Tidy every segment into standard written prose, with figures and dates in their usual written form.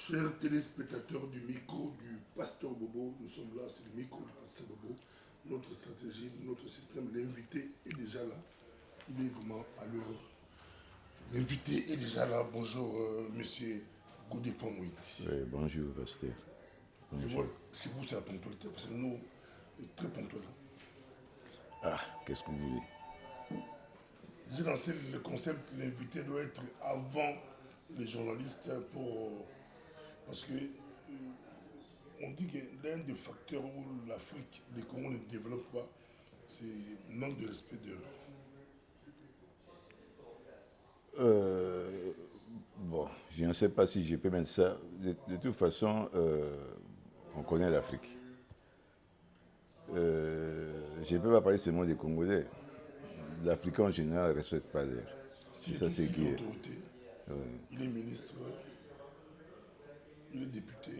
Chers téléspectateurs du micro du Pasteur Bobo, nous sommes là, c'est le micro du Pasteur Bobo. Notre stratégie, notre système, l'invité est déjà là. Il est vraiment à l'heure. L'invité est déjà là. Bonjour, monsieur Godefroid Moïti. Oui, bonjour, Pasteur. Bonjour. Chez vous, c'est la ponctualité, parce que nous, c'est très ponctuel. Ah, qu'est-ce que vous voulez? J'ai lancé le concept, l'invité doit être avant les journalistes parce que on dit que l'un des facteurs où l'Afrique, les Congo ne développent pas, c'est le manque de respect d'eux. Bon, je ne sais pas si je peux mettre ça. De toute façon, on connaît l'Afrique. Je ne peux pas parler seulement des Congolais. L'Africain en général ne respecte pas l'air. C'est ça, c'est qui est. Autorité. Oui. Il est ministre, il est député.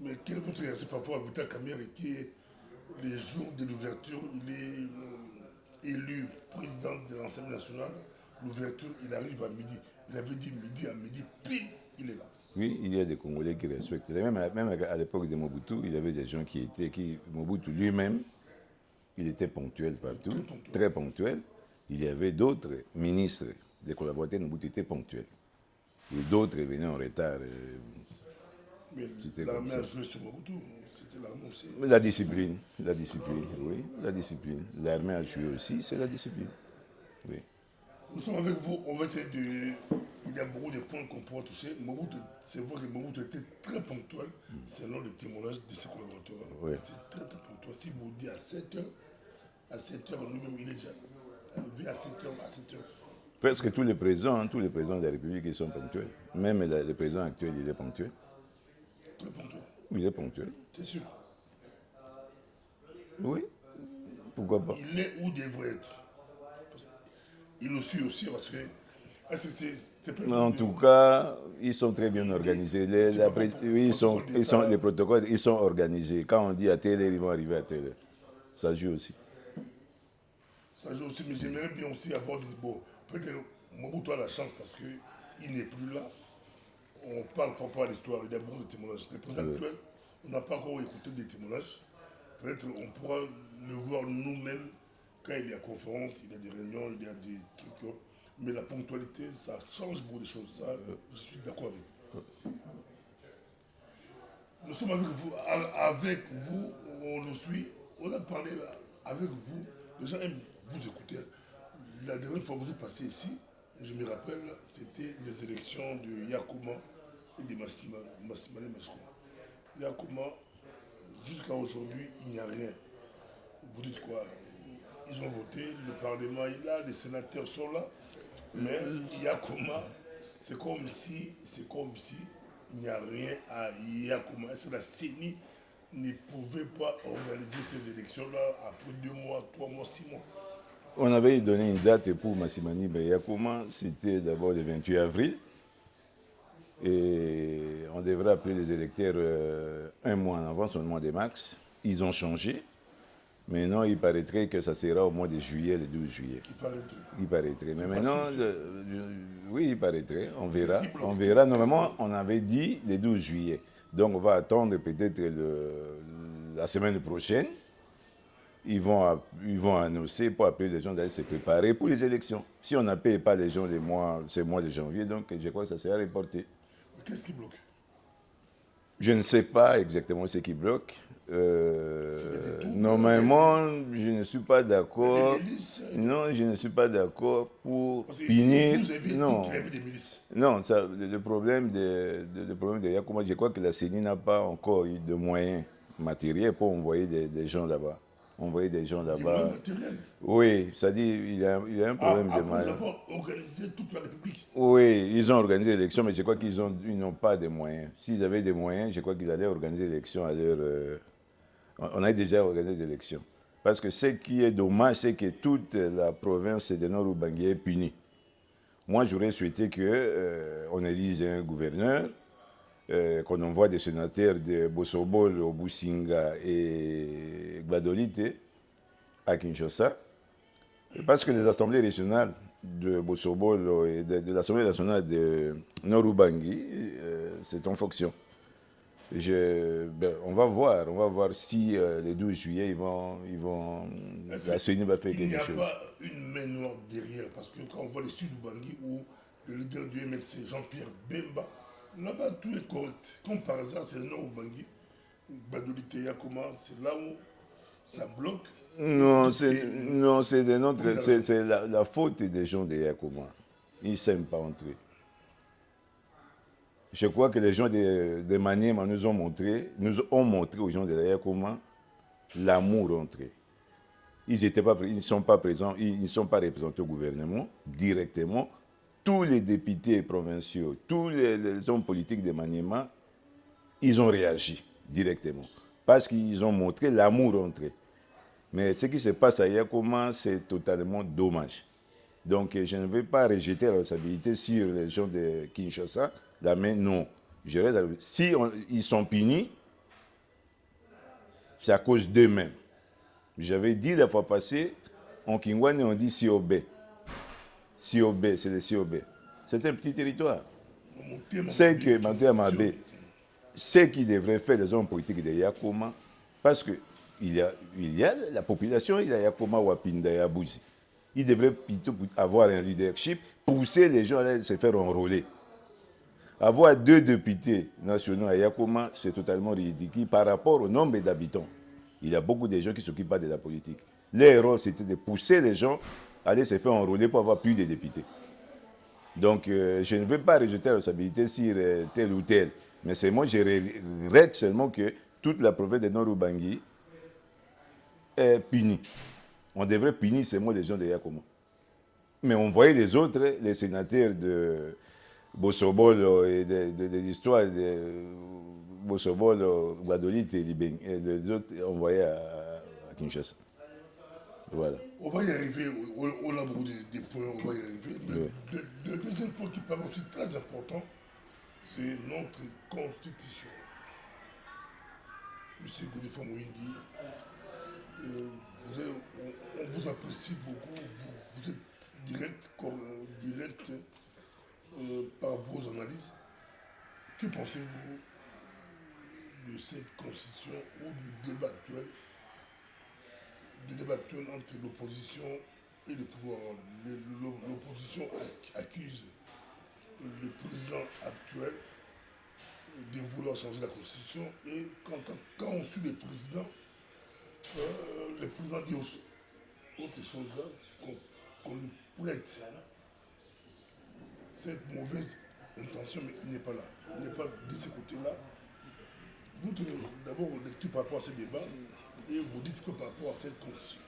Mais quel est votre réaction par rapport à Vital Kamerhe qui est les jours de l'ouverture, il est élu président de l'Assemblée nationale. L'ouverture, il arrive à midi. Il avait dit midi à midi, pile, il est là. Oui, il y a des Congolais qui respectent. Même à l'époque de Mobutu, il y avait des gens Mobutu lui-même, il était ponctuel partout, très ponctuel. Il y avait d'autres ministres, des collaborateurs de Mobutu étaient ponctuels. Et d'autres venaient en retard. Mais l'armée a joué sur Mobutu, c'était l'armée aussi. La discipline, oui, la discipline. L'armée a joué aussi, c'est la discipline. Oui. Nous sommes avec vous, on va essayer de... Il y a beaucoup de points qu'on pourra toucher. Mobutu, c'est vrai que Mobutu était très ponctuel, selon le témoignage de ses collaborateurs. Oui. Il était très très ponctuel. Si vous dites à 7h, lui-même il est déjà vu à 7h. Presque tous les présidents de la République, ils sont ponctuels. Même le président actuel, il est ponctuel. Très ponctuel. Il est ponctuel. T'es sûr? Oui. Pourquoi pas? Il est où devrait être. Il nous suit aussi parce que... En tout cas, ils sont très bien organisés. Les protocoles, ils sont organisés. Quand on dit à telle heure, ils vont arriver à telle heure. Ça joue aussi. Ça joue aussi, mais j'aimerais bien aussi avoir des... Bon, peut-être que Mobutu a la chance parce qu'il n'est plus là. On parle par rapport à l'histoire, il y a beaucoup de témoignages. Le président actuel, on n'a pas encore écouté des témoignages. Peut-être qu'on pourra le voir nous-mêmes quand il y a conférence, il y a des réunions, il y a des trucs. Mais la ponctualité, ça change beaucoup de choses. Ça, je suis d'accord avec vous. Nous sommes avec vous, on nous suit, on a parlé avec vous. Les gens aiment vous écouter. La dernière fois que vous êtes passé ici, je me rappelle, c'était les élections de Yakouma et de Massimane Machko. Yakouma, jusqu'à aujourd'hui, il n'y a rien. Vous dites quoi? Ils ont voté, le Parlement est là, les sénateurs sont là. Mais Yakouma, c'est comme si il n'y a rien à Yakouma. Est-ce que la CENI ne pouvait pas organiser ces élections-là après 2 mois, 3 mois, 6 mois? On avait donné une date pour Massimane Yakouma, c'était d'abord le 28 avril. Et on devrait appeler les électeurs un mois en avance, au mois de mars. Ils ont changé. Maintenant, il paraîtrait que ça sera au mois de juillet, le 12 juillet. Il paraîtrait. Mais maintenant, oui, il paraîtrait. On verra. Normalement, on avait dit le 12 juillet. Donc, on va attendre peut-être la semaine prochaine. Ils vont annoncer pour appeler les gens d'aller se préparer pour les élections. Si on n'appelle pas les gens ce mois de janvier, donc je crois que ça sera reporté. Mais qu'est-ce qui bloque? Je ne sais pas exactement ce qui bloque. Normalement, je ne suis pas d'accord. Non, je ne suis pas d'accord pour punir. Non, le problème de Yakouma, je crois que la CENI n'a pas encore eu de moyens matériels pour envoyer des gens là-bas. Envoyer des gens là-bas. Oui, c'est-à-dire il y a un problème de moyens. Après avoir organisé toute la République. Oui, ils ont organisé l'élection, mais je crois qu'ils n'ont pas de moyens. S'ils avaient des moyens, je crois qu'ils allaient organiser l'élection à leur... On a déjà organisé des élections. Parce que ce qui est dommage, c'est que toute la province de Nord-Ubangi est punie. Moi, j'aurais souhaité qu'on élise un gouverneur, qu'on envoie des sénateurs de Bosobol, Businga et Gbadolite à Kinshasa. Parce que les assemblées régionales de Bosobol et de l'Assemblée nationale de Nord-Ubangi c'est en fonction. On va voir si le 12 juillet, la CENI va faire quelque chose. Il n'y a pas une main noire derrière, parce que quand on voit les Sud-Bangui où le leader du MLC, Jean-Pierre Bemba, là-bas tout est correct. Comme par hasard, c'est le nord Bangui, Badolite Yakoma, c'est là où ça bloque. Non, c'est la faute des gens de Yakoma. Ils ne s'aiment pas entrer. Je crois que les gens de Maniema nous ont montré aux gens de la Yakoma l'amour entré. Ils ne sont pas présents, ils ne sont pas représentés au gouvernement directement. Tous les députés provinciaux, tous les hommes politiques de Maniema, ils ont réagi directement. Parce qu'ils ont montré l'amour entré. Mais ce qui se passe à Yakoma, c'est totalement dommage. Donc je ne vais pas rejeter la responsabilité sur les gens de Kinshasa. La main, non. Si ils sont punis, c'est à cause d'eux-mêmes. J'avais dit la fois passée, en Kingwane, on dit Siobe. Siobe, c'est le Siobe. C'est un petit territoire. C'est que ce qu'ils devraient faire les hommes politiques de Yakoma, parce que il y a la population, il y a Yakoma, Wapinda et Abouzi. Ils devraient plutôt avoir un leadership, pousser les gens à se faire enrôler. Avoir 2 députés nationaux à Yakoma, c'est totalement ridicule par rapport au nombre d'habitants. Il y a beaucoup de gens qui ne s'occupent pas de la politique. Leur rôle, c'était de pousser les gens à aller se faire enrôler pour avoir plus de députés. Donc, je ne veux pas rejeter la responsabilité sur tel ou tel. Mais c'est moi, je regrette seulement que toute la province de Nord-Ubangi est punie. On devrait punir seulement les gens de Yakoma. Mais on voyait les autres, les sénateurs de Bosobolo et des histoires de Bosobolo, Guadolite et les autres, on voyait à Kinshasa. Voilà. On va y arriver, on a beaucoup de points, on va y arriver. Oui. Le deuxième point qui paraît aussi très important, c'est notre constitution. M. Godefroid Moïdi, on vous apprécie beaucoup, vous êtes direct par vos analyses. Que pensez-vous de cette constitution ou du débat actuel entre l'opposition et le pouvoir? L'opposition accuse le président actuel de vouloir changer la constitution, et quand on suit le président dit autre chose, qu'on lui prête cette mauvaise intention, mais il n'est pas là. Il n'est pas de ce côté-là. Vous tenez d'abord lecture par rapport à ce débat et vous dites que par rapport à cette constitution.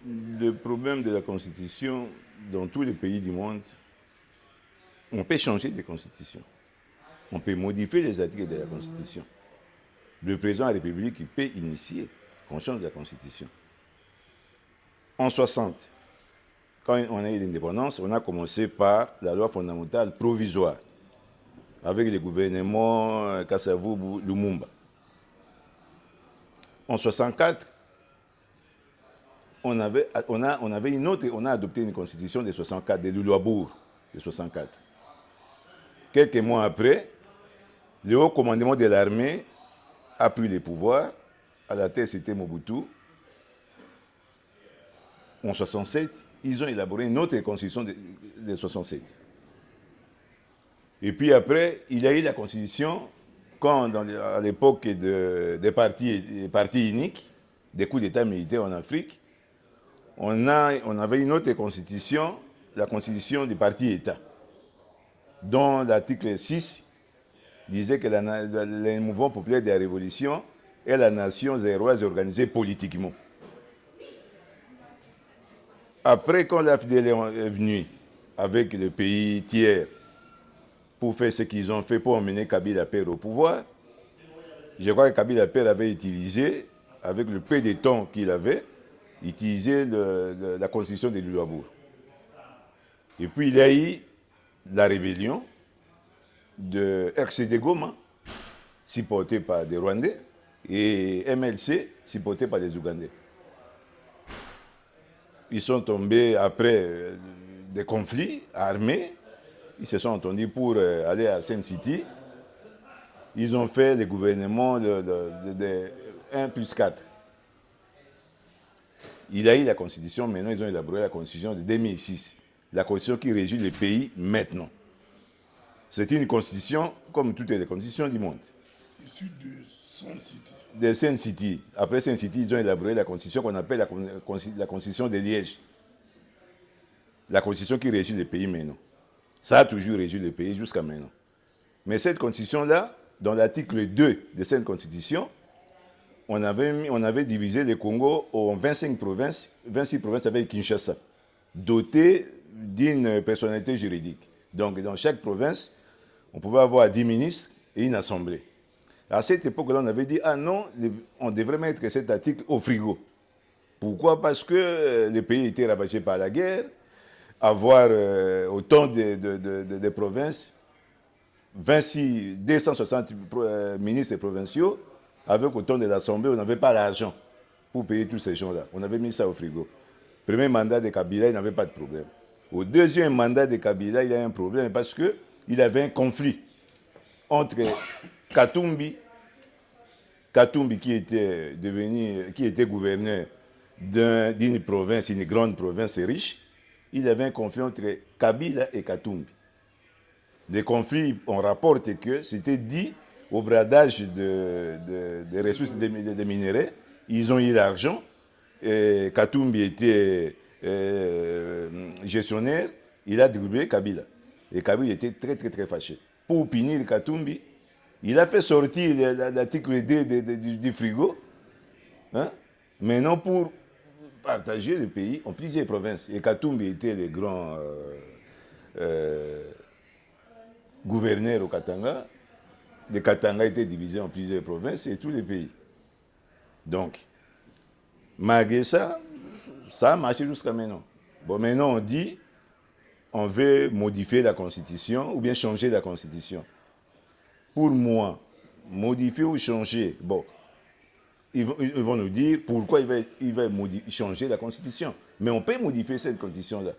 Le problème de la constitution, dans tous les pays du monde, on peut changer de constitution. On peut modifier les articles de la constitution. Le président de la République peut initier qu'on change la constitution. En 60, quand on a eu l'indépendance, on a commencé par la loi fondamentale provisoire, avec le gouvernement Kasavubu-Lumumba. En 64, on a adopté une constitution de 64, de Luluabourg de 64. Quelques mois après, le haut commandement de l'armée a pris les pouvoirs. À la tête, c'était Mobutu. En 67, ils ont élaboré une autre constitution de 67. Et puis après, il y a eu la constitution, à l'époque des partis uniques, des coups d'État militaires en Afrique, on avait une autre constitution, la constitution du parti-État, dont l'article 6 disait que le mouvement populaire de la Révolution est la nation zéroise organisée politiquement. Après, quand la FDL est venue avec le pays tiers pour faire ce qu'ils ont fait pour emmener Kabila Père au pouvoir, je crois que Kabila Père avait utilisé, avec le peu de temps qu'il avait, la constitution de Luluabourg. Et puis il y a eu la rébellion de RCD Goma, supportée par des Rwandais, et MLC, supportée par les Ougandais. Ils sont tombés après des conflits armés. Ils se sont entendus pour aller à Sainte City ils ont fait le gouvernement de 1+4. Il a eu la constitution, maintenant ils ont élaboré la constitution de 2006. La constitution qui régit le pays maintenant. C'est une constitution, comme toutes les constitutions du monde. Issue de Sun City. De Sun City. Après Sun City, ils ont élaboré la constitution qu'on appelle la constitution de Liège. La constitution qui régit le pays maintenant. Ça a toujours régi le pays jusqu'à maintenant. Mais cette constitution-là, dans l'article 2 de cette constitution, on avait divisé le Congo en 25 provinces, 26 provinces avec Kinshasa, dotées d'une personnalité juridique. Donc, dans chaque province, on pouvait avoir 10 ministres et une assemblée. À cette époque-là, on avait dit, ah non, on devrait mettre cet article au frigo. Pourquoi? Parce que le pays était ravagé par la guerre, avoir autant de provinces, 260 ministres provinciaux, avec autant de l'Assemblée, on n'avait pas l'argent pour payer tous ces gens-là. On avait mis ça au frigo. Premier mandat de Kabila, il n'avait pas de problème. Au deuxième mandat de Kabila, il y a un problème parce qu'il avait un conflit entre Katumbi qui était gouverneur d'une province, une grande province riche. Il avait un conflit entre Kabila et Katumbi. Les conflits, on rapporte que c'était dit au bradage de ressources de minerais. Ils ont eu l'argent. Katumbi était gestionnaire. Il a dribblé Kabila. Et Kabila était très, très, très fâché. Pour punir Katumbi, il a fait sortir l'article D du frigo. Hein? Maintenant, pour partager le pays en plusieurs provinces. Et Katumbi était le grand gouverneur au Katanga. Le Katanga était divisé en plusieurs provinces et tous les pays. Donc, malgré ça, ça a marché jusqu'à maintenant. Bon, maintenant on dit, on veut modifier la Constitution ou bien changer la Constitution. Pour moi, modifier ou changer, bon, ils vont nous dire pourquoi ils veulent changer la Constitution. Mais on peut modifier cette Constitution-là.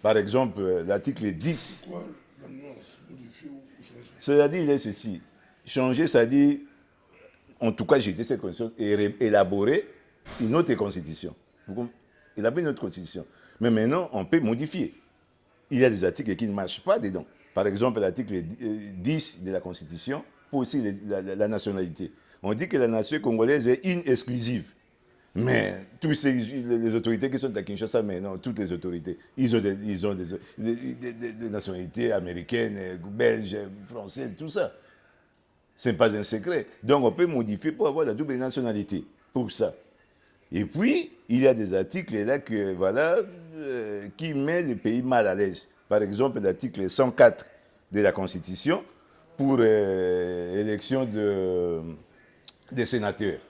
Par exemple, l'article 10. Pourquoi la nuance, modifier ou changer? C'est-à-dire, il est ceci. Changer, c'est-à-dire, en tout cas, jeter cette Constitution et élaborer une autre Constitution. Élaborer une autre Constitution. Mais maintenant, on peut modifier. Il y a des articles qui ne marchent pas dedans. Par exemple, l'article 10 de la Constitution, pour aussi la nationalité. On dit que la nation congolaise est inexclusive. Mais tous les autorités qui sont à Kinshasa, mais non, toutes les autorités, ils ont des nationalités américaines, belges, françaises, tout ça. Ce n'est pas un secret. Donc on peut modifier pour avoir la double nationalité, pour ça. Et puis, il y a des articles là que, voilà, qui mettent le pays mal à l'aise. Par exemple, l'article 104 de la Constitution pour l'élection des sénateurs.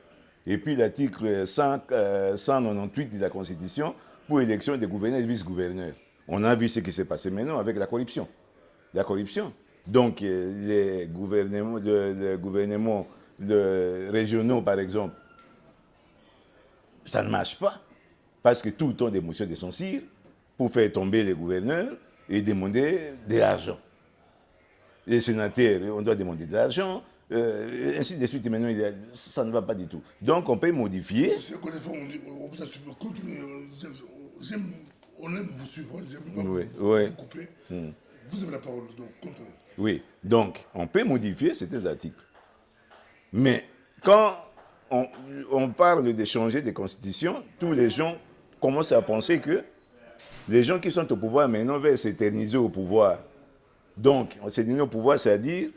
Et puis l'article 198 de la Constitution pour l'élection des gouverneurs et vice-gouverneurs. On a vu ce qui s'est passé maintenant avec la corruption. La corruption. Donc, les gouvernements régionaux, par exemple, ça ne marche pas. Parce que tout le temps des motions de censure pour faire tomber les gouverneurs et demander de l'argent. Les sénateurs, on doit demander de l'argent. Ainsi de suite, maintenant, ça ne va pas du tout. Donc, on peut modifier. On aime vous suivre, j'aime pas vous couper. Vous avez la parole, donc continuez. Oui, donc, on peut modifier certains articles. Mais, quand on parle de changer des constitutions, tous les gens commencent à penser que les gens qui sont au pouvoir maintenant veulent s'éterniser au pouvoir. Donc, s'éterniser au pouvoir, c'est-à-dire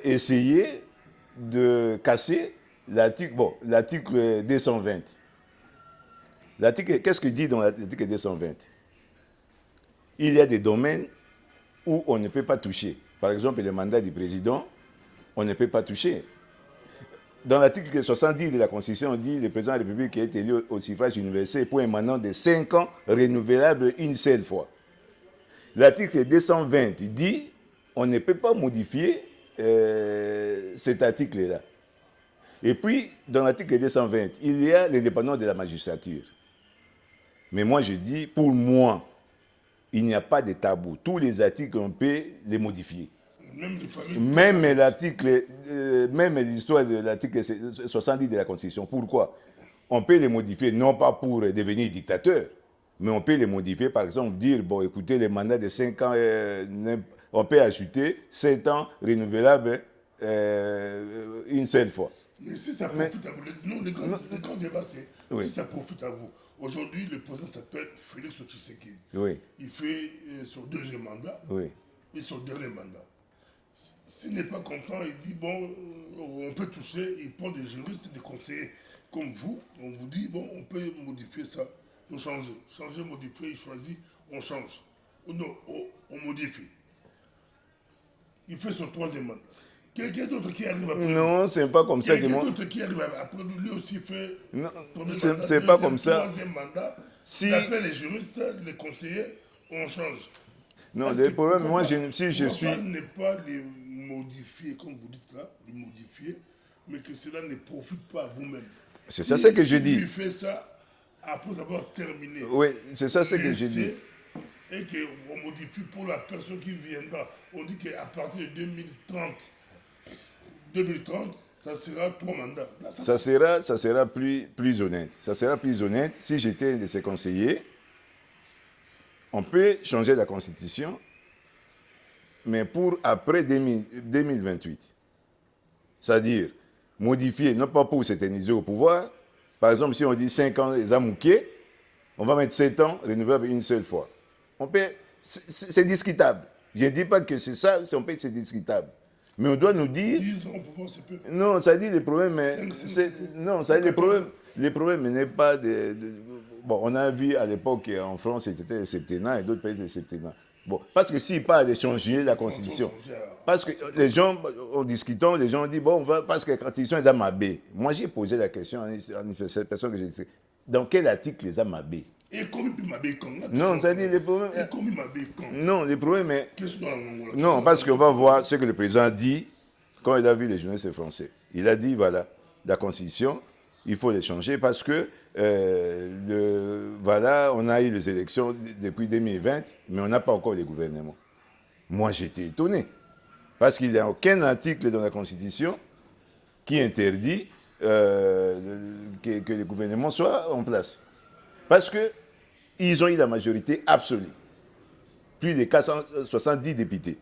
essayer de casser l'article 220. Qu'est-ce qu'il dit dans l'article 220? Il y a des domaines où on ne peut pas toucher. Par exemple, le mandat du président, on ne peut pas toucher. Dans l'article 70 de la Constitution, on dit que le président de la République est élu au suffrage universel pour un mandat de 5 ans renouvelable une seule fois. L'article 220 dit on ne peut pas modifier cet article-là. Et puis, dans l'article 220, il y a l'indépendance de la magistrature. Mais moi, je dis, pour moi, il n'y a pas de tabou. Tous les articles, on peut les modifier. Même l'histoire de l'article 70 de la Constitution. Pourquoi? On peut les modifier, non pas pour devenir dictateur, mais on peut les modifier, par exemple, dire, bon, écoutez, les mandats de 5 ans, on peut ajouter 7 ans renouvelables une seule fois. Mais si ça profite à vous, le grand débat, c'est si ça profite à vous. Aujourd'hui, le président s'appelle Félix Tshisekedi. Oui. Il fait son deuxième mandat et son dernier mandat. S'il n'est pas content, il dit, bon, on peut toucher, il prend des juristes, des conseillers comme vous, on vous dit, bon, on peut modifier ça, on change. Changer, modifier, il choisit, on change. Non, on modifie. Il fait son troisième mandat. Quelqu'un d'autre qui arrive après. Non, c'est pas comme ça. Quelqu'un d'autre qui arrive après lui aussi fait. Non, c'est pas comme ça. Troisième mandat. Si. Après les juristes, les conseillers, on change. Non, le problème, moi, si je suis. Ne pas les modifier, comme vous dites là, les modifier, mais que cela ne profite pas à vous-même. C'est ça ce que j'ai dit. Il fait ça après avoir terminé. Oui, c'est ça ce que j'ai dit. Et qu'on modifie pour la personne qui viendra. On dit qu'à partir de 2030, ça sera 3 mandats. Là, ça sera plus honnête. Ça sera plus honnête. Si j'étais un de ses conseillers, on peut changer la Constitution, mais pour après 2028. C'est-à-dire, modifier, non pas pour s'éterniser au pouvoir. Par exemple, si on dit 5 ans, les amouqués, on va mettre 7 ans, renouvelable une seule fois. On peut, c'est discutable. Je ne dis pas que c'est ça, c'est discutable. Mais on doit nous dire... 10 ans au pouvoir, c'est peu. Non, ça dit le problème, mais... Non, ça dit le problème n'est pas bon, on a vu à l'époque en France, c'était le septennat et d'autres pays, le septennat. Bon, parce que s'il parle de changer la Constitution, parce que les gens, en discutant, les gens disent, bon, parce que la Constitution est d'Amabé. Moi, j'ai posé la question à cette personne que j'ai dit, dans quel article les Amabé? Et comme il m'a non, ça dit le problème. Et comme il m'a non, le problème est. Non, parce qu'on va voir ce que le président a dit quand il a vu les journalistes français. Il a dit voilà, la Constitution, il faut les changer parce que voilà, on a eu les élections depuis 2020, mais on n'a pas encore les gouvernements. Moi, j'étais étonné parce qu'il n'y a aucun article dans la Constitution qui interdit que les gouvernements soient en place. Parce qu'ils ont eu la majorité absolue. Plus de 470 députés.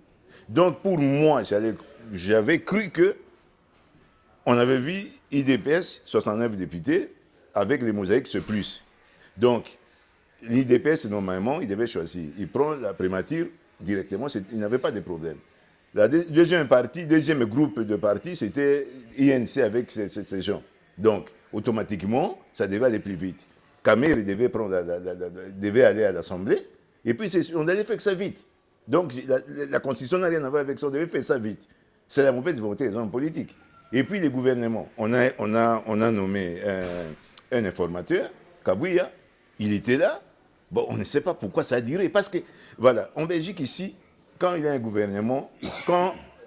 Donc pour moi, j'avais cru qu'on avait vu IDPS, 69 députés, avec les mosaïques, ce plus. Donc l'IDPS, normalement, il devait choisir. Il prend la primature directement, il n'avait pas de problème. La deuxième groupe de partis, c'était INC avec ces gens. Donc automatiquement, ça devait aller plus vite. Kamer devait aller à l'Assemblée, et puis on allait faire ça vite. Donc la Constitution n'a rien à voir avec ça, on devait faire ça vite. C'est la mauvaise volonté des hommes politiques. Et puis les gouvernements, on a nommé un informateur, Kabouya, il était là. Bon, on ne sait pas pourquoi ça a duré, parce que, voilà, en Belgique ici, quand il y a un gouvernement,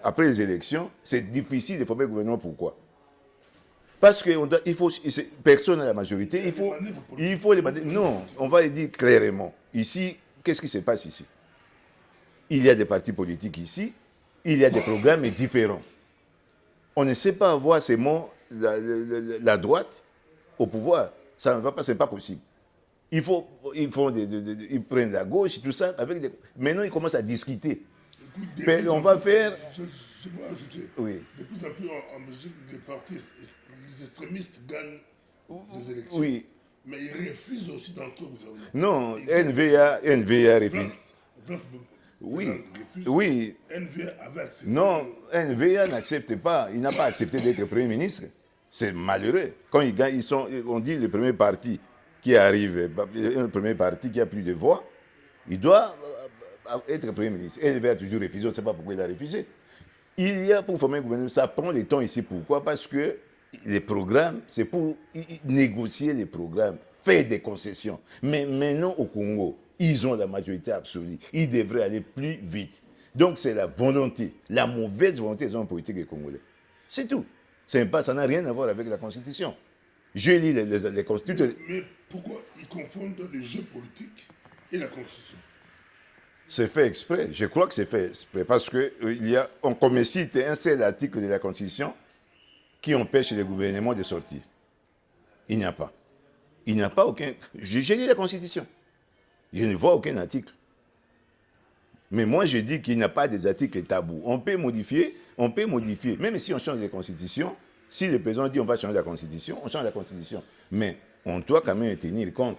après les élections, c'est difficile de former un gouvernement, pourquoi? Parce que personne n'a la majorité, il faut les mandater. Non, on va le dire clairement. Ici, qu'est-ce qui se passe ici? Il y a des partis politiques ici, il y a des programmes différents. On ne sait pas avoir ces mots, la droite au pouvoir. Ça ne va pas, ce n'est pas possible. Ils prennent la gauche, tout ça. Maintenant, ils commencent à discuter. Mais on va faire... Je dois ajouter. Oui. De plus en plus en Belgique, les extrémistes gagnent des élections. Oui. Mais ils refusent aussi d'entrer au gouvernement. Non, NVA refuse. Oui. NVA avait accepté. Non, NVA n'accepte pas. Il n'a pas accepté d'être Premier ministre. C'est malheureux. Quand ils gagnent, on dit le premier parti qui arrive, le premier parti qui a plus de voix, il doit être Premier ministre. NVA a toujours refusé, on ne sait pas pourquoi il a refusé. Il y a pour former un gouvernement, ça prend le temps ici. Pourquoi? Parce que les programmes, c'est pour négocier les programmes, faire des concessions. Mais maintenant, au Congo, ils ont la majorité absolue. Ils devraient aller plus vite. Donc, c'est la volonté, la mauvaise volonté des hommes politiques congolais. C'est tout. Ça n'a rien à voir avec la Constitution. Je lis les Constitutions. Mais pourquoi ils confondent le jeu politique et la Constitution? C'est fait exprès. Je crois que c'est fait exprès. Parce qu'on me cite un seul article de la Constitution qui empêche le gouvernement de sortir. Il n'y a pas. Il n'y a pas aucun... J'ai lu la Constitution. Je ne vois aucun article. Mais moi, je dis qu'il n'y a pas des articles tabous. On peut modifier. Même si on change la Constitution, si le président dit on va changer la Constitution, on change la Constitution. Mais on doit quand même tenir compte.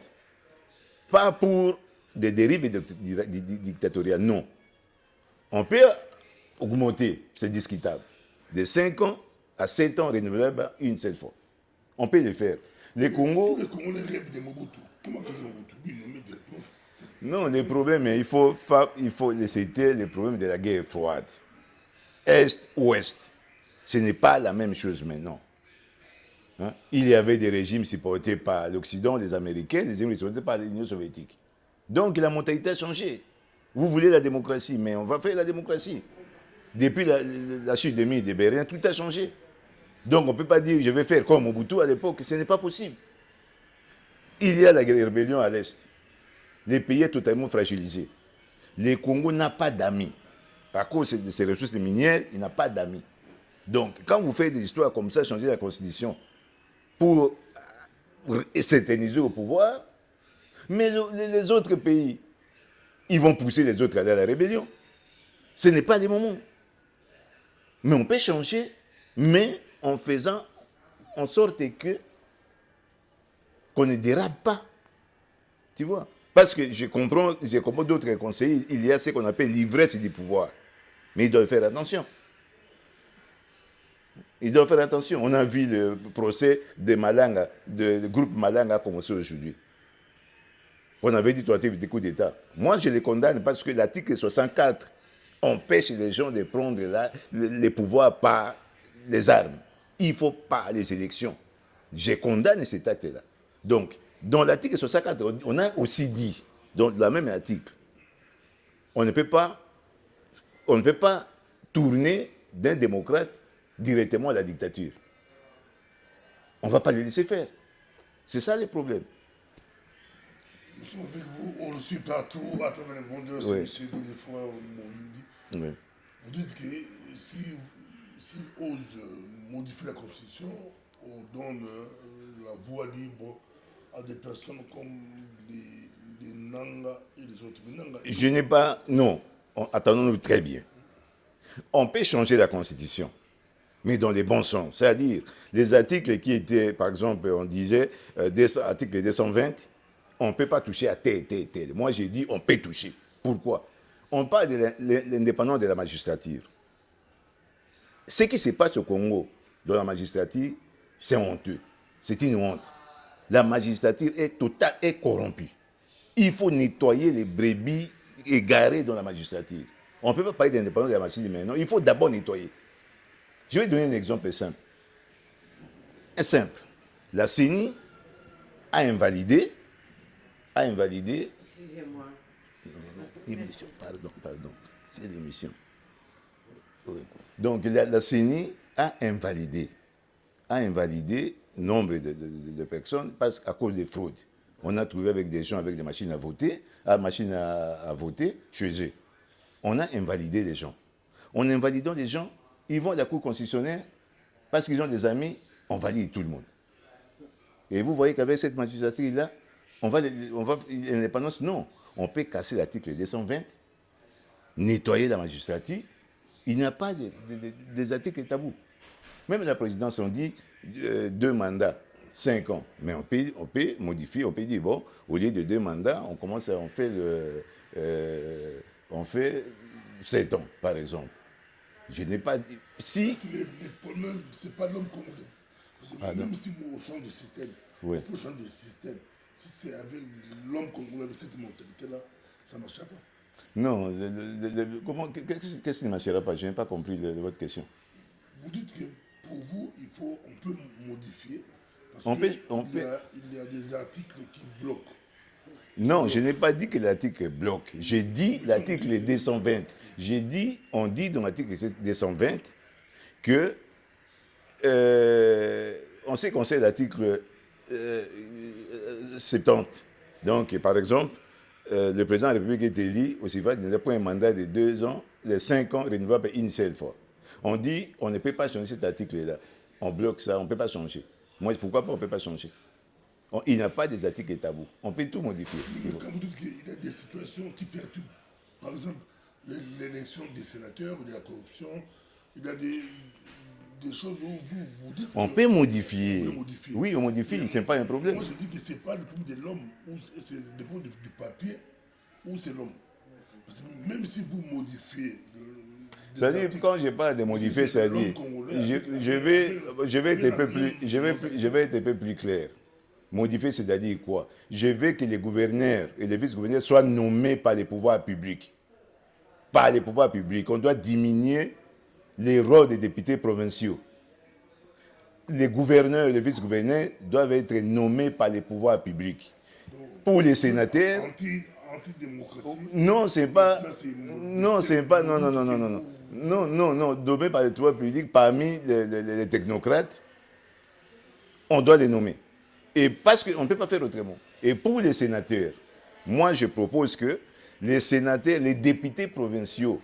Pas pour des dérives dictatoriales, non. On peut augmenter, c'est discutable. De 5 ans à 7 ans renouvelables une seule fois. On peut le faire. Le Congo... Le Congo rêve de Mobutu. Comment faisait Mobutu? Lui, nommé directement. Non, le problème, c'était le problème de la guerre froide. Est-Ouest. Ce n'est pas la même chose maintenant. Hein? Il y avait des régimes supportés par l'Occident, les Américains, les régimes supportés par l'Union soviétique. Donc la mentalité a changé. Vous voulez la démocratie, mais on va faire la démocratie. Depuis la chute de Mille de Berlin, tout a changé. Donc on ne peut pas dire je vais faire comme Mobutu à l'époque, ce n'est pas possible. Il y a la rébellion à l'Est. Le pays est totalement fragilisé. Le Congo n'a pas d'amis. À cause de ses ressources minières, il n'a pas d'amis. Donc, quand vous faites des histoires comme ça, changer la Constitution pour s'éterniser au pouvoir, mais les autres pays, ils vont pousser les autres à aller à la rébellion. Ce n'est pas le moment. Mais on peut changer, mais en faisant en sorte qu'on ne dérape pas. Tu vois? Parce que je comprends d'autres conseillers, il y a ce qu'on appelle l'ivresse du pouvoir. Mais ils doivent faire attention. Ils doivent faire attention. On a vu le procès de Malanga, du groupe Malanga a commencé aujourd'hui. On avait dit tentative de coup d'État. Moi, je les condamne parce que l'article 64 empêche les gens de prendre les pouvoirs par les armes. Il ne faut pas les élections. Je condamne cet acte-là. Donc, dans l'article 64, on a aussi dit, dans le même article, on ne peut pas tourner d'un démocrate directement à la dictature. On ne va pas les laisser faire. C'est ça le problème. Nous sommes avec vous, on le suit partout, à travers le monde, oui. c'est des fois on dit. Oui. Vous dites que s'ils osent modifier la Constitution, on donne la voie libre à des personnes comme les Nanga et les autres. Je n'ai pas... Non, attendons-nous très bien. On peut changer la Constitution, mais dans les bons sens. C'est-à-dire, les articles qui étaient, par exemple, on disait, article 220, on ne peut pas toucher à tel. Moi, j'ai dit, on peut toucher. Pourquoi? On parle de l'indépendance de la magistrature. Ce qui se passe au Congo, dans la magistrature, c'est honteux. C'est une honte. La magistrature est corrompue. Il faut nettoyer les brebis égarées dans la magistrature. On ne peut pas parler d'indépendance de la magistrature maintenant. Il faut d'abord nettoyer. Je vais donner un exemple simple. La CENI a invalidé. Excusez-moi. Émission, pardon. C'est l'émission. Oui. Donc la CENI a invalidé nombre de personnes à cause des fraudes. On a trouvé avec des gens avec des machines à voter, chez eux. On a invalidé les gens. En invalidant les gens, ils vont à la Cour constitutionnelle parce qu'ils ont des amis, on valide tout le monde. Et vous voyez qu'avec cette magistrature-là, on va l'indépendance, non. On peut casser l'article 220, nettoyer la magistrature. Il n'y a pas des articles tabous. Même la présidence, on dit 2 mandats, 5 ans. Mais on peut modifier, on peut dire, bon, au lieu de 2 mandats, on fait 7 ans, par exemple. Je n'ai pas dit... Si... Le problème, ce n'est pas l'homme congolais. Même si on change de système, oui. On peut changer de système. Si c'est avec l'homme congolais, avec cette mentalité-là, ça ne marchera pas. Non, qu'est-ce qui ne marchera pas? Je n'ai pas compris votre question. Vous dites que pour vous, on peut modifier, parce il y a des articles qui bloquent. Non, je n'ai pas dit que l'article bloque. J'ai dit l'article 220. On dit dans l'article 220 que, on sait qu'on sait l'article 70. Donc, par exemple, le président de la République est élu au suffrage pour un mandat de 2 ans, les 5 ans renouvelables une seule fois. On dit on ne peut pas changer cet article-là. On bloque ça, on ne peut pas changer. Moi, pourquoi pas on ne peut pas changer? Il n'y a pas des articles tabous. On peut tout modifier. Mais quand vous dites qu'il y a des situations qui perturbent, par exemple, l'élection des sénateurs, de la corruption, il y a des choses où vous dites... On peut modifier. On peut modifier. Oui, on modifie, ce n'est pas un problème. Moi, je dis que ce n'est pas le problème de l'homme, c'est le problème du papier, ou c'est l'homme. Parce que même si vous modifiez... C'est-à-dire, quand je parle de modifier, c'est-à-dire, je vais être un peu plus clair. Modifier, c'est-à-dire quoi? Je veux que les gouverneurs et les vice-gouverneurs soient nommés par les pouvoirs publics. Par les pouvoirs publics. On doit diminuer les rôles des députés provinciaux. Les gouverneurs et les vice-gouverneurs doivent être nommés par les pouvoirs publics. Pour les sénateurs... Antidémocratie. Non, c'est pas... Non, c'est pas... Non, nommés par les pouvoirs publics parmi les technocrates, on doit les nommer. Et parce qu'on ne peut pas faire autrement. Et pour les sénateurs, moi je propose que les sénateurs, les députés provinciaux,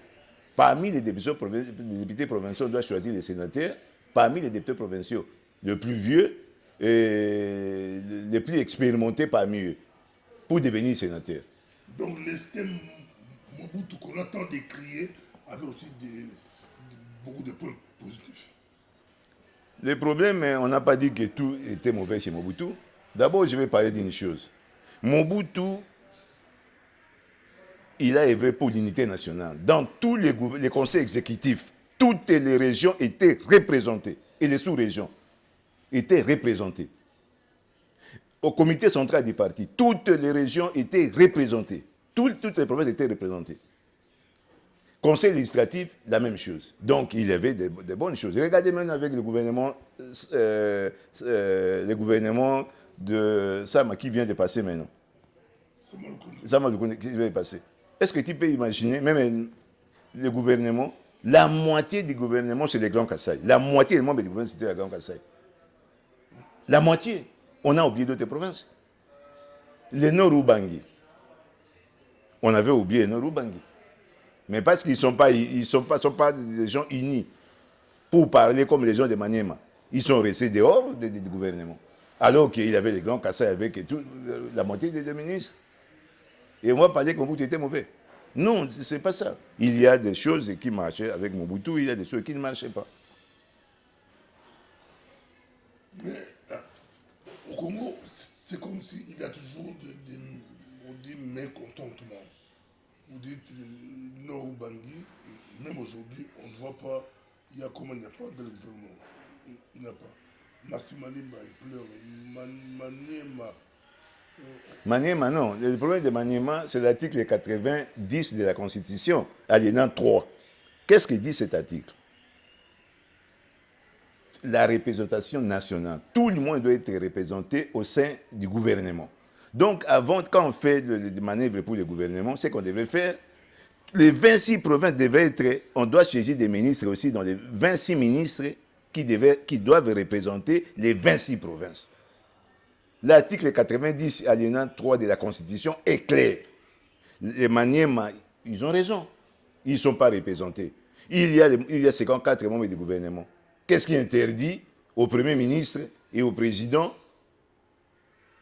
parmi les députés provinciaux, on doit choisir les sénateurs, parmi les députés provinciaux, le plus vieux et les plus expérimentés parmi eux, pour devenir sénateur. Donc le système Mobutu qu'on a tant décrié avait aussi beaucoup de points positifs. Le problème, on n'a pas dit que tout était mauvais chez Mobutu. D'abord, je vais parler d'une chose. Mobutu, il a œuvré pour l'unité nationale. Dans tous les conseils exécutifs, toutes les régions étaient représentées. Et les sous-régions étaient représentées. Au comité central du parti, toutes les régions étaient représentées. Toutes les provinces étaient représentées. Conseil législatif, la même chose. Donc, il y avait de bonnes choses. Regardez maintenant avec le gouvernement de Sama qui vient de passer maintenant. Sama qui vient de passer. Est-ce que tu peux imaginer, même le gouvernement, la moitié du gouvernement, c'est les Grands Kassai. La moitié des membres du gouvernement, c'était les Grands Kassai. La moitié. On a oublié d'autres provinces. Les Nord-Ubangi. On avait oublié les Nord-Ubangi. Mais parce qu'ils ne sont pas des gens unis pour parler comme les gens de Maniema. Ils sont restés dehors du gouvernement. Alors qu'il y avait les Grands Kassai avec la moitié des ministres. Et on va parler que Mobutu était mauvais. Non, ce n'est pas ça. Il y a des choses qui marchaient avec Mobutu, il y a des choses qui ne marchaient pas. Mais au Congo, c'est comme s'il y a toujours des mécontentements. Vous dites Nord-Ubangi, même aujourd'hui, on ne voit pas, il n'y a pas de gouvernement. Il n'y a pas. Massimaliba, il pleure. Maniema. Maniema, non. Le problème de Maniema, c'est l'article 90 de la Constitution, alinéa 3. Qu'est-ce que dit cet article? La représentation nationale. Tout le monde doit être représenté au sein du gouvernement. Donc, quand on fait des manœuvres pour le gouvernement, c'est qu'on devrait faire. Les 26 provinces devraient être. On doit choisir des ministres aussi dans les 26 ministres qui doivent représenter les 26 provinces. L'article 90, alinéa 3 de la Constitution est clair. Les Maniema, ils ont raison. Ils ne sont pas représentés. Il y a 54 membres du gouvernement. Qu'est-ce qui interdit au Premier ministre et au Président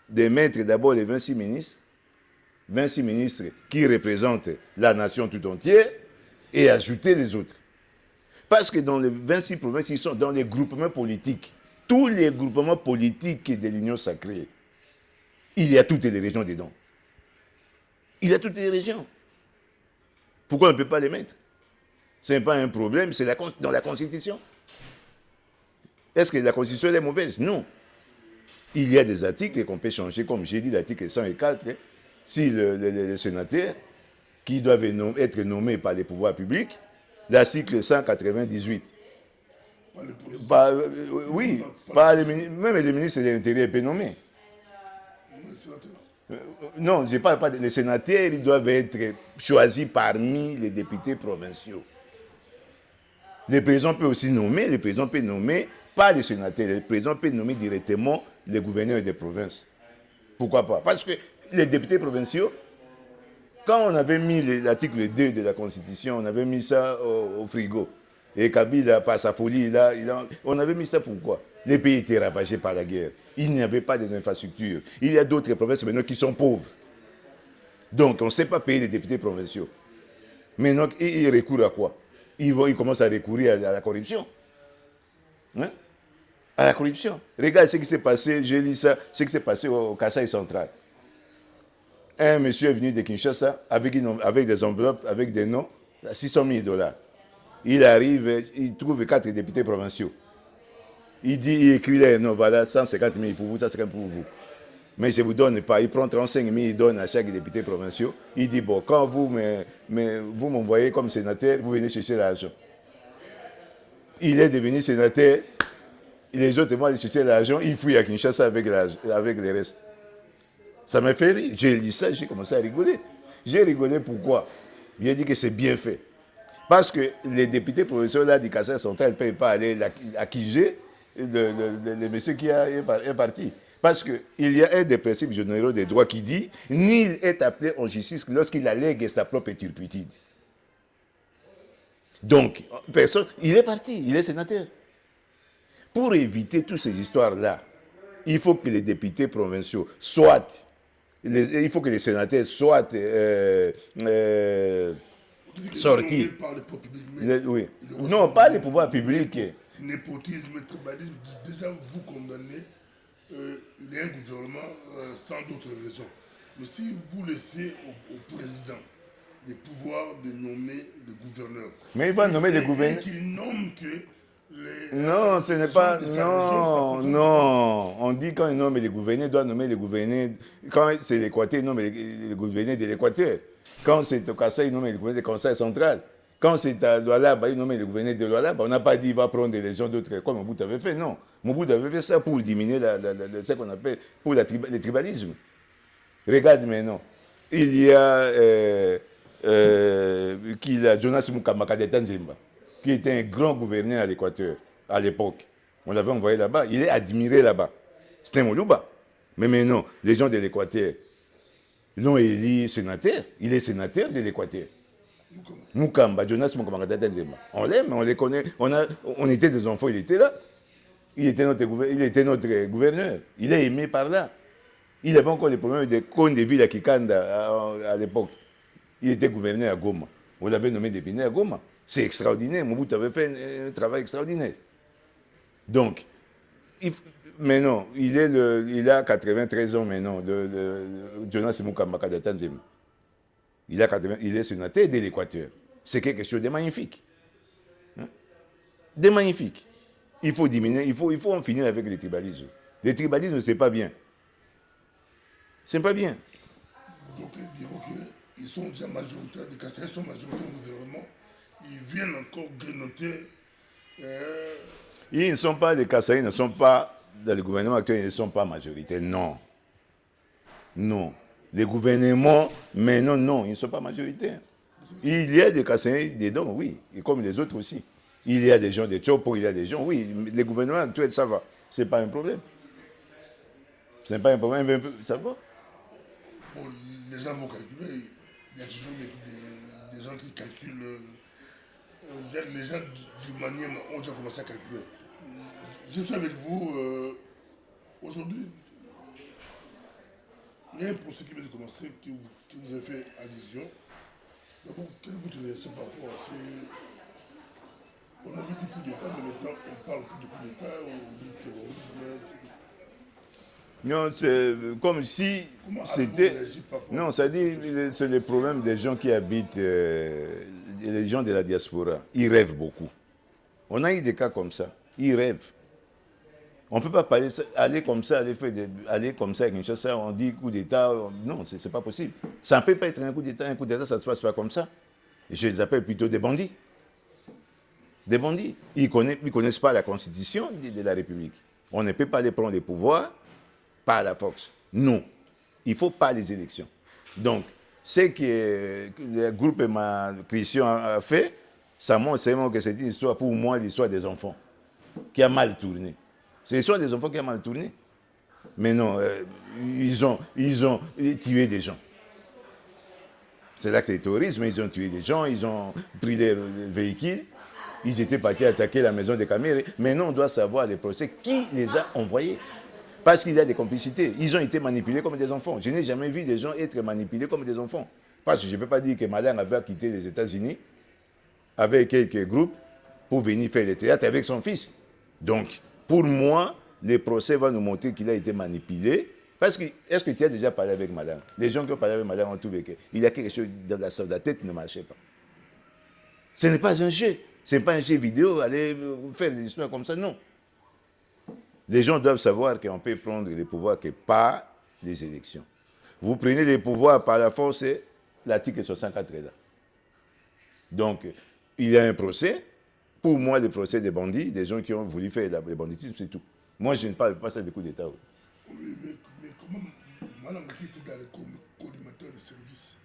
de mettre d'abord les 26 ministres qui représentent la nation tout entière et ajouter les autres? Parce que dans les 26 provinces, ils sont dans les groupements politiques. Tous les groupements politiques de l'Union sacrée, il y a toutes les régions dedans. Il y a toutes les régions. Pourquoi on ne peut pas les mettre? Ce n'est pas un problème, c'est dans la Constitution. Est-ce que la Constitution est mauvaise? Non. Il y a des articles qu'on peut changer, comme j'ai dit, l'article 104, si les sénateurs qui doivent être nommés par les pouvoirs publics, l'article 198. Oui, même le ministre de l'Intérieur peut nommer. Non, je ne parle pas des sénateurs, ils doivent être choisis parmi les députés provinciaux. Le président peut aussi nommer, le président peut nommer pas les sénateurs, le président peut nommer directement les gouverneurs des provinces. Pourquoi pas? Parce que les députés provinciaux, Quand on avait mis l'article 2 de la Constitution, on avait mis ça au frigo. Et Kabila, par sa folie, on avait mis ça pourquoi? Les pays étaient ravagés par la guerre. Il n'y avait pas d'infrastructures. Il y a d'autres provinces maintenant qui sont pauvres. Donc, on ne sait pas payer les députés provinciaux. Maintenant, ils recourent à quoi? Ils commencent à recourir à la corruption. Hein? À la corruption. Regarde ce qui s'est passé, j'ai lu ça, ce qui s'est passé au Kasaï central. Un monsieur est venu de Kinshasa avec des enveloppes, avec des noms, $600,000. Il arrive, il trouve 4 députés provinciaux. Il écrit les noms, voilà, 150,000 pour vous, 150 pour vous. Mais je ne vous donne pas. Il prend 35,000, il donne à chaque député provincial. Il dit, bon, quand vous m'envoyez comme sénateur, vous venez chercher l'argent. Il est devenu sénateur. Les autres vont aller chercher l'argent. Il fouille à Kinshasa avec les restes. Ça m'a fait rire. J'ai lu ça, j'ai commencé à rigoler. J'ai rigolé pourquoi? J'ai dit que c'est bien fait. Parce que les députés provinciaux là, du Kasaï central ne peuvent pas aller accuser le monsieur qui est parti. Parce qu'il y a un des principes généraux des droits qui dit « Nul est appelé en justice lorsqu'il allègue sa propre turpitude ». Donc, personne, il est parti, il est sénateur. Pour éviter toutes ces histoires-là, il faut que les députés provinciaux soient, il faut que les sénateurs soient sortis. Oui. Non, pas les pouvoirs publics. Népotisme, tribalisme, déjà vous condamnez un gouvernement sans d'autres raisons. Mais si vous laissez au président les pouvoirs de nommer le gouverneur. Mais il va nommer le gouverneur. Qu'il nomme que non, ce n'est pas. Non. On dit quand il nomme les gouverneurs, il doit nommer les gouverneurs. Quand c'est l'Équateur, il nomme les gouverneurs de l'Équateur. Quand c'est au Kasaï, il nomme les gouverneurs du Conseil central. Quand c'est à Lualaba, il nomme les gouverneurs de Lualaba. On n'a pas dit qu'il va prendre les gens d'autres comme Mobutu avait fait. Non. Mobutu avait fait ça pour diminuer ce qu'on appelle pour le tribalisme. Regarde maintenant. Il y a Jonas Mukamaka de Tanzimba, qui était un grand gouverneur à l'Équateur, à l'époque. On l'avait envoyé là-bas. Il est admiré là-bas. C'était Moluba. Mais maintenant, les gens de l'Équateur l'ont élu sénateur. Il est sénateur de l'Équateur. Mukamba, Jonas Mukamaka de Tanzimba. On l'aime, on les connaît. On était des enfants, il était là. Il était notre gouverneur. Il est aimé par là. Il avait encore les problèmes de cônes de ville à Kikanda à l'époque. Il était gouverneur à Goma. On l'avait nommé député à Goma. C'est extraordinaire. Mobutu avait fait un travail extraordinaire. Donc, maintenant, il a 93 ans maintenant, Jonas Mukamaka de Tanzanie. Il est sénateur de l'Équateur. C'est quelque chose de magnifique. Hein? De magnifique. Il faut diminuer, il faut en finir avec le tribalisme. Le tribalisme, c'est pas bien. C'est pas bien. Donc, ils diront qu'ils sont déjà majoritaires, les Kasaïs sont majoritaires au gouvernement. Ils viennent encore grignoter. Ils ne sont pas, les Kasaïs ne sont pas, dans le gouvernement actuel, ils ne sont pas majoritaires. Non. Non. Les gouvernements, mais non, ils ne sont pas majoritaires. Il y a des Kasaïs dedans, oui, et comme les autres aussi. Il y a des gens de Tchopo, il y a des gens, oui, les gouvernements actuels, ça va. Ce n'est pas un problème. Ce n'est pas un problème, mais ça va. Bon, les gens vont calculer, il y a toujours des gens qui calculent. Les gens du Manième ont déjà commencé à calculer. Je suis avec vous aujourd'hui. Il y a un procès qui vient de commencer, qui vous a fait allusion. D'abord, quelle est votre réaction par rapport à ce. On avait dit coup d'État, mais maintenant on parle plus de coup d'État, on dit terrorisme. Non, c'est comme si c'était. Non, ça dit c'est le problème des gens qui habitent, les gens de la diaspora. Ils rêvent beaucoup. On a eu des cas comme ça. Ils rêvent. On ne peut pas aller comme ça, aller comme ça avec une chose, on dit coup d'État. Non, ce n'est pas possible. Ça ne peut pas être un coup d'État. Un coup d'État, ça ne se passe pas comme ça. Je les appelle plutôt des bandits. Des bandits. Ils ne connaissent pas la Constitution de la République. On ne peut pas les prendre les pouvoirs par la force. Non. Il ne faut pas les élections. Donc, ce que le groupe Christian a fait, ça montre seulement que c'est une histoire, pour moi, l'histoire des enfants, qui a mal tourné. C'est l'histoire des enfants qui a mal tourné. Mais non, ils ont tué des gens. C'est l'acte de terrorisme. Ils ont tué des gens, ils ont pris des véhicules. Ils étaient partis attaquer la maison de Kamere. Maintenant, on doit savoir les procès qui les a envoyés. Parce qu'il y a des complicités. Ils ont été manipulés comme des enfants. Je n'ai jamais vu des gens être manipulés comme des enfants. Parce que je ne peux pas dire que madame avait quitté les États-Unis avec quelques groupes pour venir faire le théâtre avec son fils. Donc, pour moi, le procès va nous montrer qu'il a été manipulé. Parce que, est-ce que tu as déjà parlé avec madame? Les gens qui ont parlé avec madame ont trouvé qu'il y a quelque chose dans la tête qui ne marchait pas. Ce n'est pas un jeu. Ce n'est pas un jeu vidéo, aller faire des histoires comme ça, non. Les gens doivent savoir qu'on peut prendre les pouvoirs que par les élections. Vous prenez les pouvoirs par la force, c'est l'article 64 là. Donc, il y a un procès. Pour moi, le procès des bandits, des gens qui ont voulu faire le banditisme, c'est tout. Moi, je ne parle pas ça de coup d'État. Oui, mais comment madame qui était dans le collimateur de service,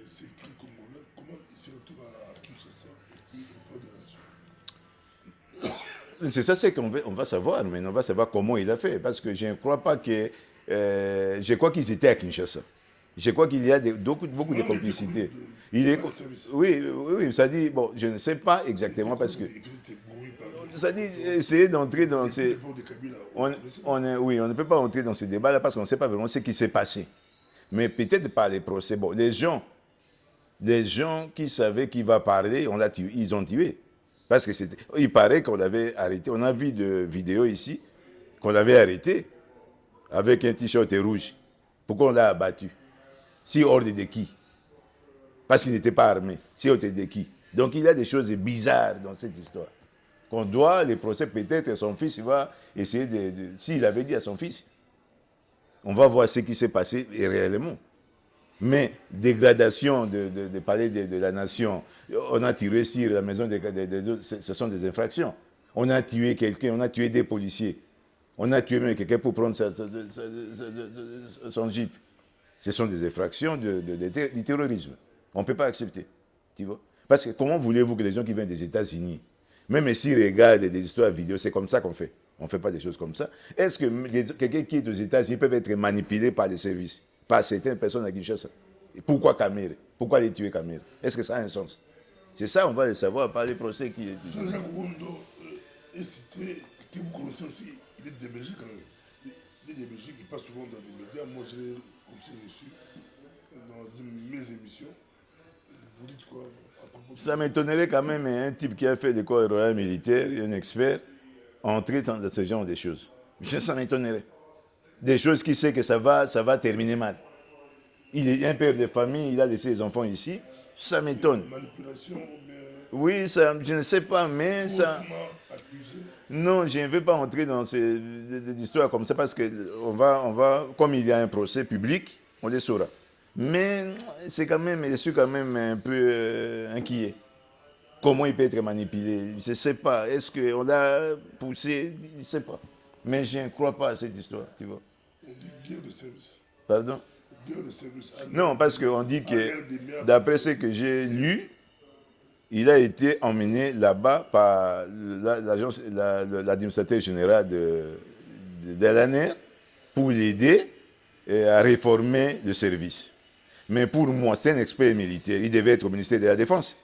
c'est écrit congolais, comment il se retrouve à Kinshasa et puis au port de la Nation? C'est ça, c'est qu'on va savoir, mais on va savoir comment il a fait. Parce que je ne crois pas que... je crois qu'ils étaient à Kinshasa. Je crois qu'il y a beaucoup de complicité. Oui, ça dit, bon, je ne sais pas exactement parce que... Ça dit, essayer d'entrer dans ces... Oui, on ne peut pas entrer dans ces débats-là parce qu'on ne sait pas vraiment ce qui s'est passé. Mais peut-être par les procès. Bon, les gens qui savaient qui va parler, on l'a tué, ils ont tué. Parce que il paraît qu'on l'avait arrêté. On a vu de vidéos ici qu'on l'avait arrêté avec un t-shirt rouge. Pourquoi on l'a abattu? Si ordre de qui? Parce qu'il n'était pas armé. Si ordre de qui? Donc il y a des choses bizarres dans cette histoire. Qu'on doit, les procès, peut-être son fils, il va essayer s'il avait dit à son fils, on va voir ce qui s'est passé réellement. Mais dégradation de palais de la nation, on a tiré sur la maison ce sont des infractions. On a tué quelqu'un, on a tué des policiers. On a tué même quelqu'un pour prendre son jeep. Ce sont des infractions du terrorisme. On ne peut pas accepter. Tu vois? Parce que comment voulez-vous que les gens qui viennent des États-Unis, même s'ils regardent des histoires vidéo, c'est comme ça qu'on fait. On ne fait pas des choses comme ça. Est-ce que quelqu'un qui est aux États-Unis peut être manipulé par les services, par certaines personnes à Kinshasa? Pourquoi Kamere? Pourquoi les tuer Kamere? Est-ce que ça a un sens? C'est ça, on va le savoir par les procès qui... Jean-Jacques Wondo est cité, que vous connaissez aussi, il est de Belgique quand même. Il est de Belgique, il passe souvent dans les médias. Moi, je l'ai aussi reçu dans mes émissions. Vous dites quoi à propos de ça? M'étonnerait quand même un type qui a fait l'école royale militaire, un expert, entrer dans ce genre de choses. Ça m'étonnerait. Des choses qui sait que ça va terminer mal. Il est un père de famille, il a laissé les enfants ici. Ça m'étonne. Manipulation, oui, ça, je ne sais pas, mais ça... accusé. Non, je ne veux pas entrer dans des histoires comme ça parce que on va, comme il y a un procès public, on les saura. Mais c'est quand même, je suis quand même un peu inquiet. Comment il peut être manipulé? Je ne sais pas. Est-ce qu'on l'a poussé? Je ne sais pas. Mais je ne crois pas à cette histoire, tu vois. On dit guerre de service. Pardon? Guerre de service. Non, parce qu'on dit que, d'après ce que j'ai lu, il a été emmené là-bas par l'administrateur général de l'ANR pour l'aider à réformer le service. Mais pour moi, c'est un expert militaire. Il devait être au ministère de la Défense.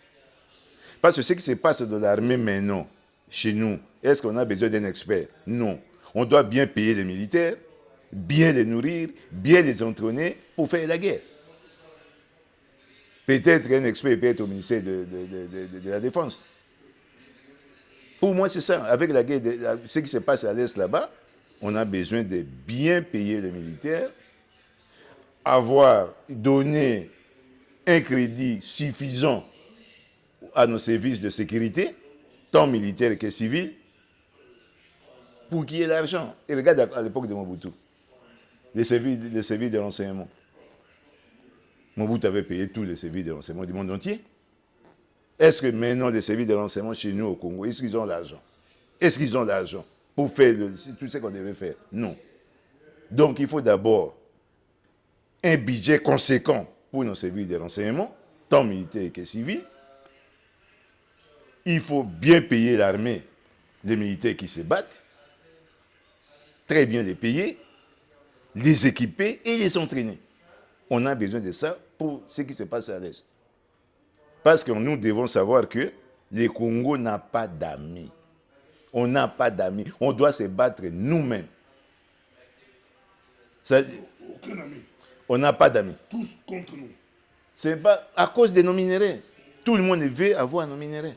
Parce que ce qui se passe dans l'armée maintenant, chez nous, est-ce qu'on a besoin d'un expert? Non. On doit bien payer les militaires, bien les nourrir, bien les entraîner pour faire la guerre. Peut-être un expert peut être au ministère de la Défense. Pour moi, c'est ça. Avec la guerre, ce qui se passe à l'Est là-bas, on a besoin de bien payer les militaires, donner un crédit suffisant à nos services de sécurité, tant militaires que civils, pour qu'il y ait l'argent. Et regarde à l'époque de Mobutu, les services de renseignement. Mobutu avait payé tous les services de renseignement du monde entier. Est-ce que maintenant les services de renseignement chez nous au Congo, est-ce qu'ils ont l'argent? Est-ce qu'ils ont l'argent pour faire tout ce qu'on devrait faire? Non. Donc il faut d'abord un budget conséquent pour nos services de renseignement, tant militaires que civils. Il faut bien payer l'armée, les militaires qui se battent, très bien les payer, les équiper et les entraîner. On a besoin de ça pour ce qui se passe à l'Est. Parce que nous devons savoir que le Congo n'a pas d'amis. On n'a pas d'amis. On doit se battre nous-mêmes. Aucun ami. On n'a pas d'amis. Tous contre nous. Ce n'est pas à cause de nos minéraux. Tout le monde veut avoir nos minéraux.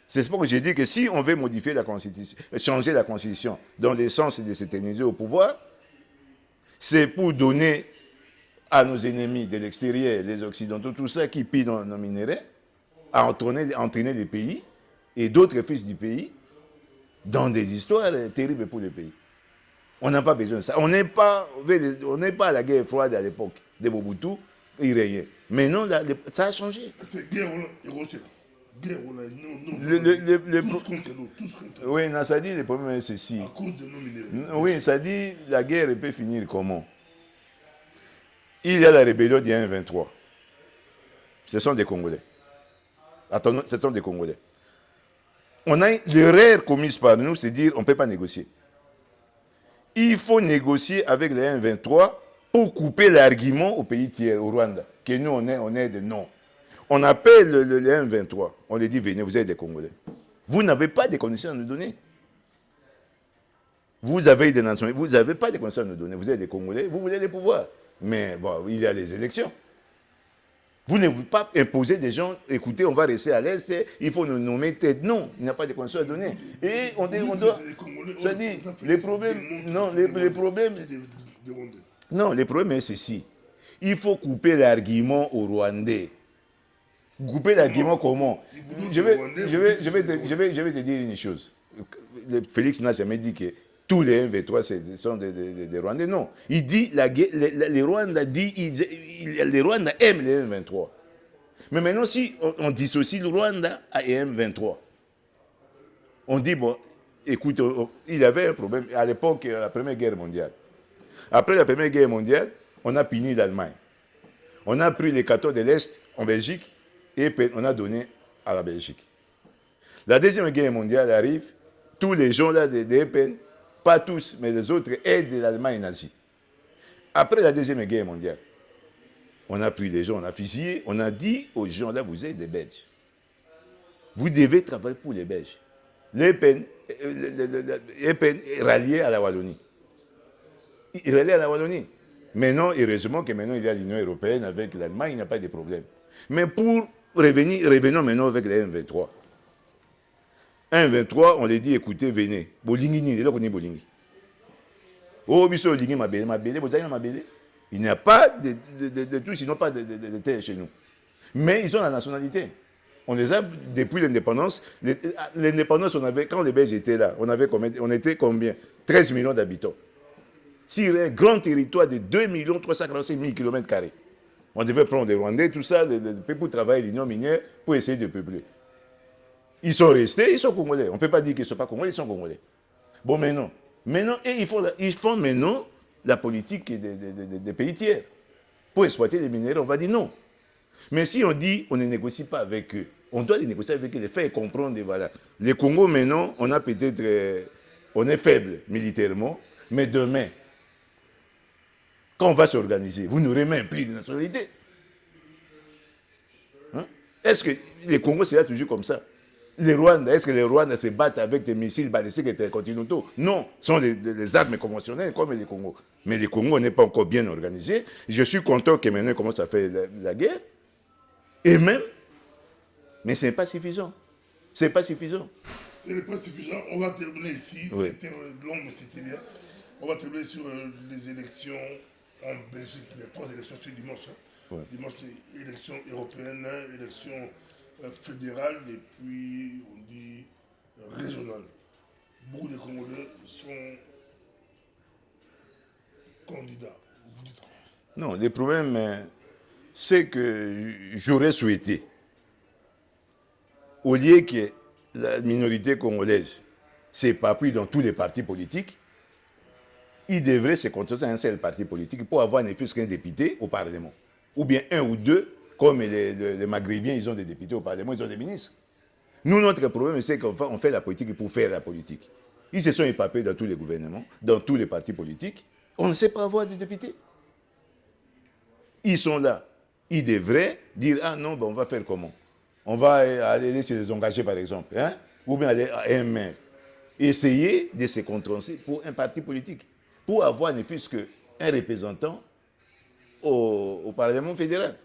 C'est pour ça que j'ai dit que si on veut modifier la Constitution, changer la Constitution dans le sens de s'éterniser au pouvoir, c'est pour donner à nos ennemis de l'extérieur, les Occidentaux, tout ça qui pillent nos minéraux, à entraîner les pays et d'autres fils du pays dans des histoires terribles pour le pays. On n'a pas besoin de ça. On n'est pas à la guerre froide à l'époque de Mobutu, il rien. Mais non, ça a changé. C'est guerre, Russie. Guerre, tous contre nous, tous contre nous. Oui, ça dit le problème c'est ceci. À cause de nos minéraux. Oui, ça dit la guerre peut finir comment? Il y a la rébellion du 1-23. Ce sont des Congolais. Attends, ce sont des Congolais. On a l'erreur commise par nous, c'est dire on ne peut pas négocier. Il faut négocier avec les 1-23 pour couper l'argument au pays tiers, au Rwanda, que nous on est de non. On appelle le 1-23, on lui dit venez, vous êtes des Congolais. Vous n'avez pas de conditions à nous donner. Vous avez des nations, vous n'avez pas de conditions à nous donner. Vous êtes des Congolais, vous voulez les pouvoirs. Mais bon, il y a les élections. Vous ne voulez pas imposer des gens, écoutez, on va rester à l'Est, il faut nous nommer tête. Non, il n'y a pas de conditions à donner. Et on doit. Ça dit, les problèmes. Non, les problèmes. Non, le problème est ceci. Il faut couper l'argument aux Rwandais. Couper l'argument comment? Je vais te dire une chose. Félix n'a jamais dit que tous les 1-23 sont des Rwandais. Non. Il dit, les Rwandais aiment les 1-23. Mais maintenant, si on dissocie le Rwanda à 1-23, on dit, bon, écoute, il y avait un problème à l'époque, la Première Guerre mondiale. Après la Première Guerre mondiale, on a puni l'Allemagne. On a pris les canons de l'Est en Belgique et on a donné à la Belgique. La Deuxième Guerre mondiale arrive, tous les gens là de EPN, pas tous, mais les autres aident l'Allemagne nazie. Après la Deuxième Guerre mondiale, on a pris les gens, on a fusillé, on a dit aux gens là, vous êtes des Belges. Vous devez travailler pour les Belges. L'EPN est rallié à la Wallonie. Il est rallié à la Wallonie. Maintenant, heureusement que maintenant il y a l'Union européenne avec l'Allemagne, il n'y a pas de problème. Mais pour revenons maintenant avec les 1-23. 1-23, on les dit, écoutez, venez. Bolingi, il est là qu'on est Bolingi. Oh, biso Bolingi, ma belle, ma belle. Il n'y a pas de touches, ils n'ont pas de terre chez nous. Mais ils ont la nationalité. On les a, depuis l'indépendance, l'indépendance, quand les Belges étaient là, on était combien? 13 millions d'habitants. Sur un grand territoire de 2 345 000 km². On devait prendre des Rwandais, tout ça, pour travailler l'union minière, pour essayer de peupler. Ils sont restés, ils sont Congolais. On ne peut pas dire qu'ils ne sont pas Congolais, ils sont Congolais. Bon, mais non. Maintenant, ils font maintenant la politique des pays tiers. Pour exploiter les minéraux, on va dire non. Mais si on dit on ne négocie pas avec eux, on doit les négocier avec eux, les faire comprendre. Voilà. Les Congo, maintenant, on a peut-être. On est faible militairement, mais demain, quand on va s'organiser, vous n'aurez même plus de nationalité. Hein? Est-ce que les Congos, c'est là toujours comme ça? Est-ce que les Rwandais se battent avec des missiles balistiques intercontinentaux? Non, ce sont des armes conventionnelles comme les Congos. Mais les Congos n'est pas encore bien organisé. Je suis content que maintenant, ils commencent à faire la guerre. Et même, mais ce n'est pas suffisant. Ce n'est pas suffisant. Ce n'est pas suffisant. On va terminer ici. Oui. C'était long, mais c'était bien. On va terminer sur les élections en Belgique. Il y a 3 élections ce dimanche. Oui. Dimanche, élections européennes, élections fédérales et puis, on dit, régionales. Beaucoup de Congolais sont candidats. Vous dites quoi? Non, le problème, c'est que j'aurais souhaité, au lieu que la minorité congolaise s'épapouille dans tous les partis politiques, il devrait se concentrer sur un seul parti politique pour avoir ne fût-ce qu'un député au Parlement. Ou bien 1 ou 2, comme les Maghrébiens, ils ont des députés au Parlement, ils ont des ministres. Nous, notre problème, c'est qu'on fait la politique pour faire la politique. Ils se sont épapés dans tous les gouvernements, dans tous les partis politiques. On ne sait pas avoir de députés. ils sont là. Ils devraient dire, ah non, ben on va faire comment? On va aller chez les engagés, par exemple, hein? Ou bien aller à un maire. Essayer de se contenter pour un parti politique, pour avoir ne fût-ce qu'un représentant au Parlement fédéral.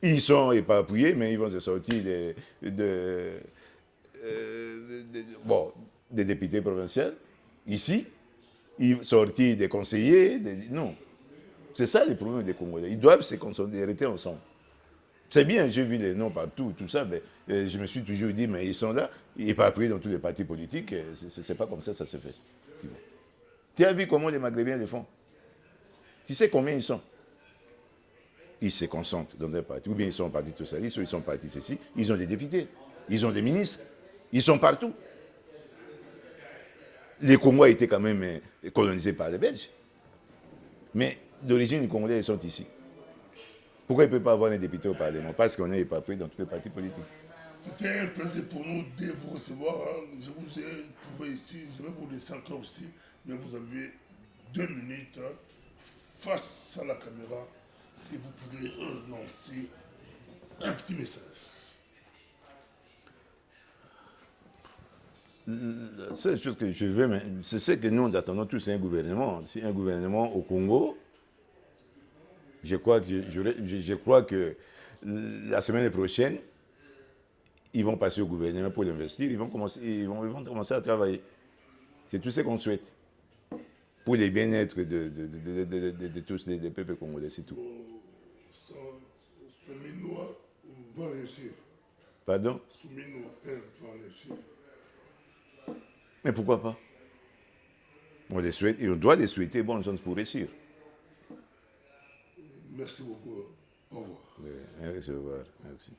Ils sont éparpillés, mais ils vont se sortir des députés provinciaux, ici, ils sortir des conseillers, non. C'est ça le problème des Congolais. Ils doivent se concentrer ensemble. C'est bien, j'ai vu les noms partout, tout ça, mais je me suis toujours dit, mais ils sont là, éparpillés dans tous les partis politiques, c'est pas comme ça se fait. Tu as vu comment les Maghrébins le font? Tu sais combien ils sont? Ils se concentrent dans un parti, ou bien ils sont partis socialistes, ou ils sont partis ceci, ils ont des députés, ils ont des ministres, ils sont partout. Les Congo étaient quand même colonisés par les Belges, mais d'origine, les Congolais, ils sont ici. Pourquoi il ne peut pas avoir un député au Parlement? Parce qu'on est éparpillé dans tous les partis politiques. C'était un plaisir pour nous de vous recevoir. Je vous ai trouvé ici, je vais vous laisser encore aussi, mais vous avez 2 minutes face à la caméra, si vous pouvez lancer un petit message. La seule chose que je veux, c'est ce que nous attendons tous, c'est un gouvernement. C'est un gouvernement au Congo. Je crois que la semaine prochaine, ils vont passer au gouvernement pour l'investir, ils vont commencer à travailler. C'est tout ce qu'on souhaite. Pour les bien-être de tous les peuples congolais, c'est tout. Souminois va réussir. Pardon? Souminois va réussir. Mais pourquoi pas? On les souhaite, et on doit les souhaiter bonne chance pour réussir. Merci beaucoup. Au revoir. Merci.